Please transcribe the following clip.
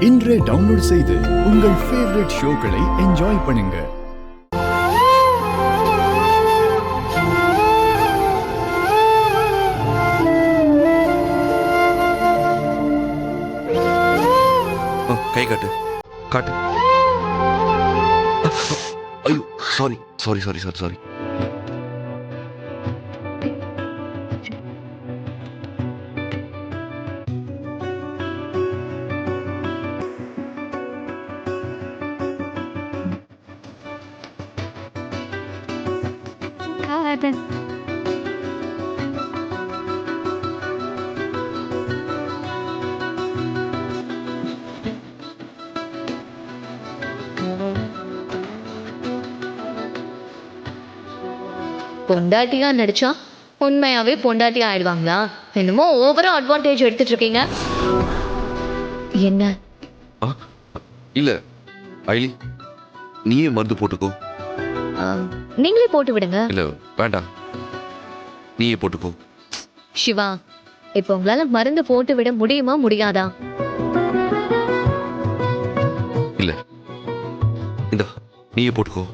இன்றே டவுன்லோட் செய்து உங்கள் ஃபேவரட் ஷோக்களை என்ஜாய் பண்ணுங்க. கை காட்டு காட்டு. ஐயோ sorry sorry sorry sorry sorry. பொண்டாட்டியா நடிச்சா உண்மையாவே பொண்டாட்டியா ஆயிடுவாங்களா? என்னமோ ஓவரா அட்வான்டேஜ் எடுத்துட்டு இருக்கீங்க. என்ன இல்ல ஐலி, நீயே மருந்து போட்டுக்கோ. நீங்களே போட்டு விடுங்க. இல்ல வேண்டாம், நீயே போட்டுக்கோ. சிவா, இப்போ உங்களால மருந்து போட்டு விட முடியுமா முடியாதா? இல்ல இந்த நீயே போட்டுக்கோ.